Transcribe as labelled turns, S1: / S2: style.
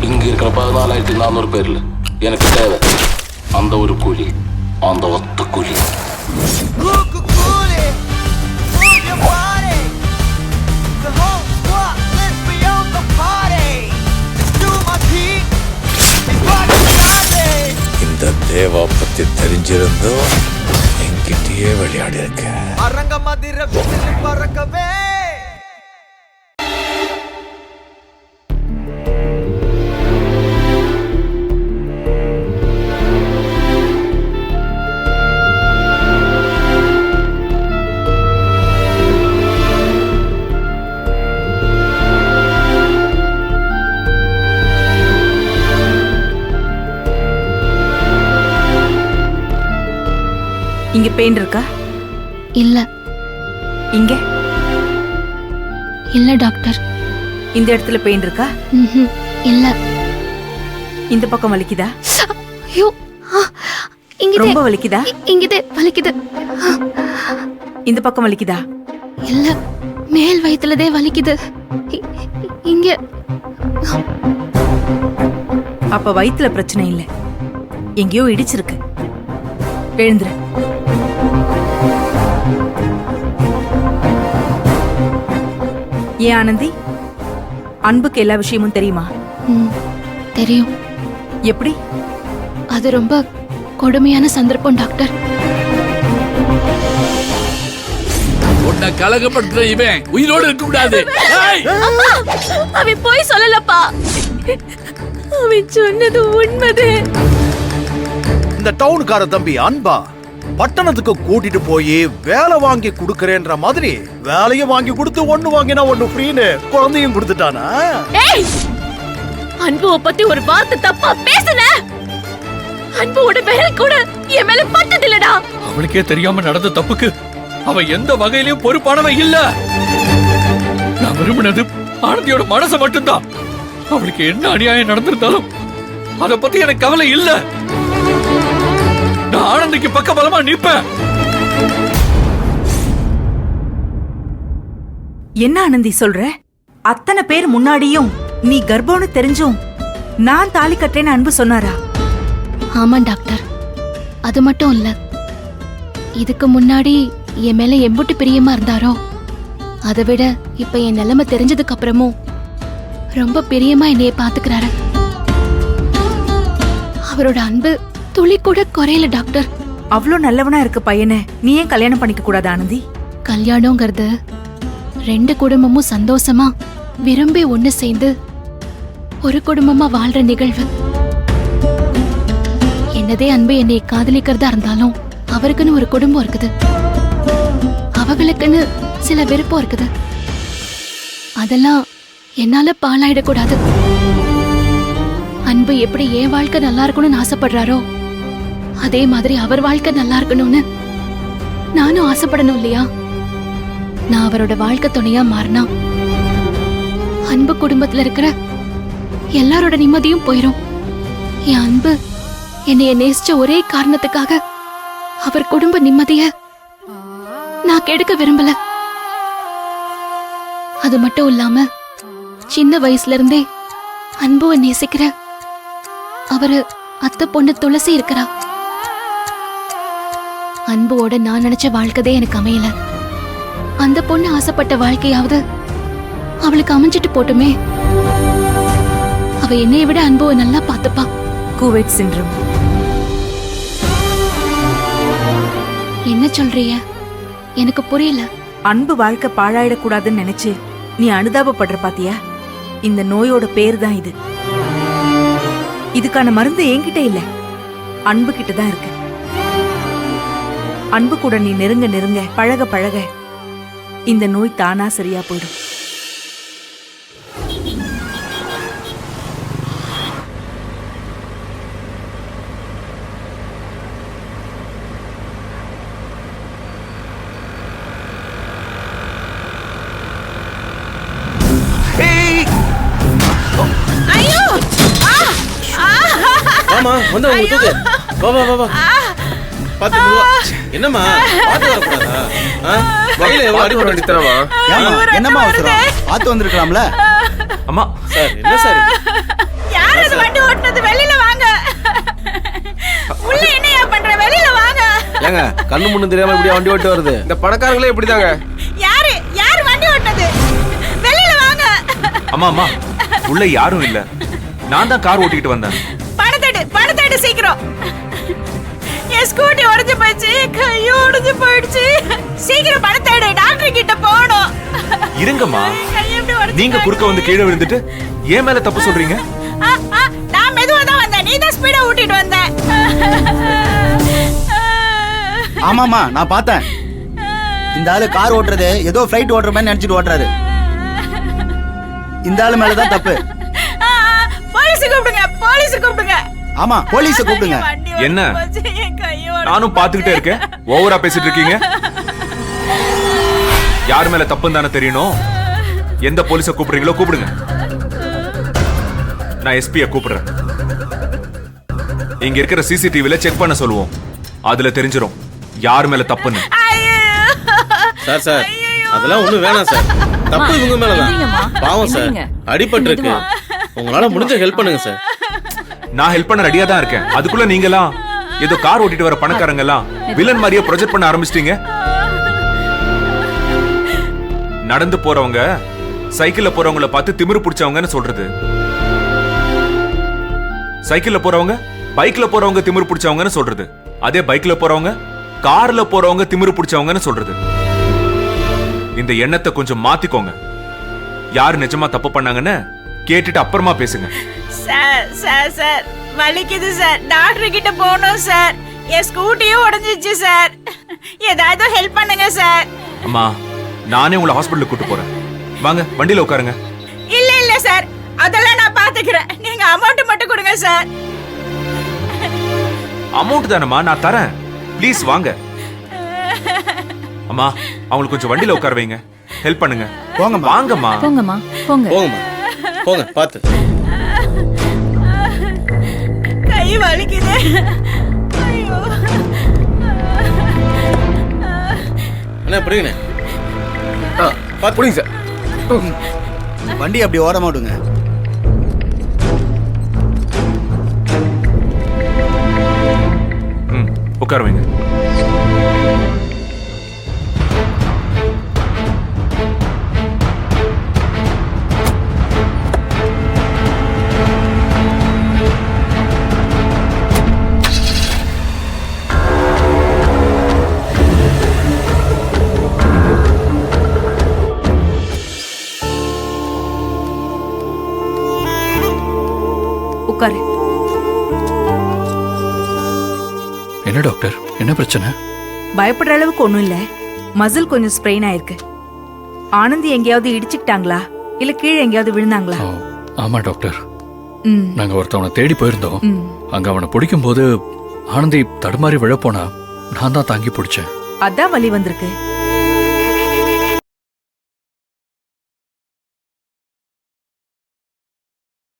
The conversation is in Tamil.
S1: இங்க இருக்கிற 14,400 பேர்ல எனக்கு தேவை அந்த ஒரு கூலி, அந்த ஒத்த கூலி.
S2: இந்த தேவா பத்தி தெரிஞ்சிருந்தோ என்கிட்டயே விளையாடி இருக்க. அரங்க மதிர பறக்கவே.
S3: இங்க பெயின் இருக்கா?
S4: இல்ல.
S3: இங்க
S4: இல்ல டாக்டர்.
S3: இந்த இடத்துல பெயின் இருக்கா?
S4: இல்ல.
S3: இந்த பக்கம் வலிக்குதா?
S4: ஐயோ, இங்க
S3: ரொம்ப வலிக்குதா?
S4: இங்க வலிக்குது.
S3: இந்த பக்கம் வலிக்குதா?
S4: இல்ல, மேல் வயித்துலதே வலிக்குது. இங்க.
S3: அப்ப வயித்துல பிரச்சனை இல்ல, எங்கேயோ இடிச்சிருக்கு. எழுந்துரு. ஏன் ஆனந்தி, அன்புக்கு எல்லா விஷயமும் தெரியுமா?
S4: தெரியும்.
S3: எப்படி?
S4: அது ரொம்ப கொடுமையான சந்தர்ப்பம் டாக்டர்.
S5: உன்னை கலகப்படுத்துற இவன் உயிரோடு இருக்க கூடாது.
S4: அவன் போய் சொல்லலப்பா, அவன் சொன்னது உண்மைதே.
S6: இந்த டவுனுக்கார தம்பி அன்பா பட்டணத்துக்கு கூட்டிட்டு போய் வேலை வாங்கி குடுக்கறேன்ற மாதிரி வேலையை வாங்கி கொடுத்து ஒண்ணு வாங்கினா ஒண்ணு ஃப்ரீன்னு குழந்தையும் கொடுத்துட்டானா?
S4: அன்புவை பத்தி ஒரு வார்த்தை தப்பா பேசுன, அன்புவோட விரல் கூட என் மேல பட்டதில்லடா.
S5: அவளுக்கே தெரியாம நடந்த தப்புக்கு அவ எந்த வகையிலயும் பொறுப்பானவ இல்ல. நான் விரும்பினது ஆனந்தியோட மனசை மட்டும்தான். அவளுக்கு என்ன அநியாயம் நடந்திருந்தாலும் அத பத்தி எனக்கு கவலை இல்ல. நான் ஆனந்திக்கு பக்க பலமா நிப்பேன்.
S3: என்ன ஆனந்தி சொல்ற? அத்தனை பேர் முன்னாடியும் நீ கர்ப்பம்னு தெரிஞ்சும் நான் தாலி கட்டேன்னு அன்பு சொன்னாரா?
S4: ஆமா டாக்டர். அது மட்டும் இல்ல, இதுக்கு முன்னாடி என் மேல எம்புட்டு பிரியமா இருந்தாரோ அதை விட இப்ப என் நிலைமை தெரிஞ்சதுக்கு அப்புறமும் ரொம்ப பிரியமா என்னைய பாத்துக்கிறாரு. அவரோட அன்பு துளி கூட குறையல டாக்டர்.
S3: அவ்வளோ நல்லவனா இருக்க பையனை நீ ஏன் கல்யாணம் பண்ணிக்க கூடாது ஆனந்தி?
S4: கல்யாணங்கிறது ரெண்டு குடும்பமும் சந்தோஷமா விரும்பி ஒண்ணு சேர்ந்து ஒரு குடும்பமா வாழ்ற நிகழ்வு. என்னதே அன்பு என்னை காதலிக்கிறதா இருந்தாலும் அவருக்குன்னு ஒரு குடும்பம் இருக்குது, அவங்களுக்குன்னு சில விருப்பம் இருக்குது. அதெல்லாம் என்னால பாழாயிடக்கூடாது. அன்பு எப்படி என் வாழ்க்கை நல்லா இருக்கணும்னு ஆசைப்படுறாரோ அதே மாதிரி அவர் வாழ்க்கை நல்லா இருக்கணும்னு நானும் ஆசைப்படணும் இல்லையா? நான் அவரோட வாழ்க்கை துணையா மாறினா அன்பு குடும்பத்துல இருக்கிற எல்லாரோட நிம்மதியும் போயிரும். என் அன்பு என்னைய நேசிச்ச ஒரே காரணத்துக்காக அவர் குடும்ப நிம்மதிய நான் கெடுக்க விரும்பல. அது மட்டும் இல்லாம சின்ன வயசுல இருந்தே அன்புவை நேசிக்கிற அவரு அத்தை பொண்ணு துளசி இருக்கிறா. அன்புவோட நான் நினைச்ச வாழ்க்கைதே எனக்கு அமையல. அந்த பொண்ணு ஆசைப்பட்ட வாழ்க்கையாவது அவளுக்கு அமைஞ்சிட்டு போட்டுமே. அவ என்னைய விட அன்புவை நல்லா பாத்துப்பா.
S3: Quite syndrome.
S4: என்ன சொல்றீங்க? எனக்கு புரியல.
S3: அன்பு வாழ்க்கை பாழாயிடக்கூடாதுன்னு நினைச்சு நீ அனுதாபப்படுற பாத்தியா? இந்த நோயோட பேர் தான் இது. இதுக்கான மருந்து என்கிட்ட இல்ல, அன்பு கிட்ட தான் இருக்கு. அன்பு கூட நீ நெருங்க நெருங்க பழக பழக இந்த நோய் தானா சரியா போயிடும்.
S7: ஆமா வந்து அவங்க தூக்கு. வா வா வா வா. பாத்து வா. என்னம்மா பாத்து வரக்கூடாதா? வகையில எவ்வளவு அடிபட வேண்டியதானமா?
S6: என்னம்மா அவசரம்? பாத்து வந்திருக்கலாம்ல.
S7: அம்மா சார் என்ன சார்? ஏங்க கண்ணு முன்னு தெரியாம இப்படியா வண்டி ஓட்டு வருது? இந்த பணக்காரங்களே இப்படிதாங்க.
S8: யாரு யாரு வண்டி ஓட்டது? வெளியில வாங்க.
S9: அம்மா உள்ள யாரும் இல்ல. நான் தான் கார் ஓட்டிட்டு வந்தேன்.
S8: பணத்தேடு சீக்கிரம். என் ஸ்கூட்டி உடைஞ்சு போயிடுச்சு, கையும் உடைஞ்சு போயிடுச்சு. சீக்கிரம் பணத்தேடு, டாக்டர் கிட்ட போகணும்.
S9: இருங்கம்மா, நீங்க குறுக்க வந்து கீழே விழுந்துட்டு ஏன் மேல தப்பு சொல்றீங்க?
S8: நான் மெதுவா தான் வந்தேன், நீ தான் ஸ்பீடா ஓட்டிட்டு வந்த.
S10: ஆமாமா நான் பார்த்தேன். இந்த ஆளு கார் ஓட்டுறது ஏதோ ஃப்ளைட் ஓட்டுற மாதிரி நினைச்சிட்டு ஓட்டுறாரு. இந்த ஆளு மேலதான் தப்பு.
S8: போலீஸ் கூப்பிடுங்க.
S10: ஆமா போலீஸ கூப்பிடுங்க.
S9: என்ன? நானும் பாத்துக்கிட்டே இருக்கேன். ஓவரா பேசிட்டு இருக்கீங்க. யார் மேல தப்புன்னு தானே தெரியணும். எந்த போலீஸ கூப்பிடுறீங்களோ கூப்பிடுங்க. நான் எஸ்பியை கூப்பிடுறேன். இங்க இருக்கிற சிசிடிவில செக் பண்ண சொல்லுவோம். அதுல தெரிஞ்சிரும் யார் மேல தப்புன்னு.
S7: சார் அதெல்லாம் ஒண்ணும் வேணாம் சார். தப்பு இவங்க மேலதான். பாவம் சார், அடிபட்டு இருக்கு. உங்களால முடிஞ்ச ஹெல்ப் பண்ணுங்க சார்.
S9: நான் ஹெல்ப் பண்ண ரெடியா தான் இருக்கேன். அதுக்குள்ள நீங்கலாம் ஏதோ கார் ஓட்டிட்டு வர பணக்காரங்க எல்லாம் வில்லன் மாதிரியே ப்ரொஜெக்ட் பண்ண ஆரம்பிச்சிட்டீங்க. நடந்து போறவங்க சைக்கிள்ல போறவங்கள பார்த்து திமிரு பிடிச்சவங்கன்னு சொல்றது. சைக்கிள்ல போறவங்க பைக்ல போறவங்க திமிரு பிடிச்சவங்கன்னு சொல்றது. அதே பைக்ல போறவங்க கார்ல போறவங்க திமிரு பிடிச்சவங்கன்னு சொல்றது. இந்த எண்ணத்தை கொஞ்சம் மாத்திக்கோங்க. யாரு நிஜமா தப்பு பண்ணாங்கன்னு கேட்டுட்டு அப்புறமா பேசுங்க.
S8: சார் வலிக்குது சார், டாக்டர் கிட்ட போகணும் சார். என் ஸ்கூட்டியும் உடைஞ்சிச்சு சார். ஏதாவது ஹெல்ப் பண்ணுங்க சார்.
S9: அம்மா, நானே உங்களை ஹாஸ்பிடலுக்கு கூட்டு போறேன். வாங்க வண்டியில உட்காருங்க.
S8: இல்ல சார், அதெல்லாம் நான் பாத்துக்கிறேன். நீங்க அமௌண்ட் மட்டும் கொடுங்க சார்.
S9: அமௌண்ட் தானம்மா, நான் தரேன். ப்ளீஸ் வாங்க. அம்மா, அவங்களுக்கு கொஞ்சம் வண்டியில உட்கார வைங்க. ஹெல்ப் பண்ணுங்க.
S10: போங்கம்மா.
S9: வாங்கம்மா.
S7: போங்க பாத்து.
S8: கை வலிக்குது. ஐயோ.
S7: அண்ணா புரியுங்க. பாத்து புரியுங்க சார்.
S10: வண்டி அப்படி ஓட மாட்டுங்க.
S9: உட்கார வைங்க.
S3: உட்காரு.
S5: என்ன டாக்டர், என்ன பிரச்சனை?
S3: பயப்படுற அளவுக்கு ஒண்ணும் இல்ல. மசில் கொஞ்சம் ஸ்ப்ரெயின் ஆயிருக்கு. ஆனந்தி எங்கேயாவது இடிச்சுக்கிட்டாங்களா இல்ல கீழே எங்கேயாவது விழுந்தாங்களா?
S5: ஓ, ஆமா டாக்டர்.
S3: ம்,
S5: நாங்க ஒருத்தவனை தேடி போயிருந்தோம்.
S3: ம்.
S5: அங்க அவனை பிடிக்கும் போது ஆனந்தி தடுமாறி விழப்போனா நான் தான் தாங்கி பிடிச்சேன்.
S3: அதான் வலி வந்திருக்கு.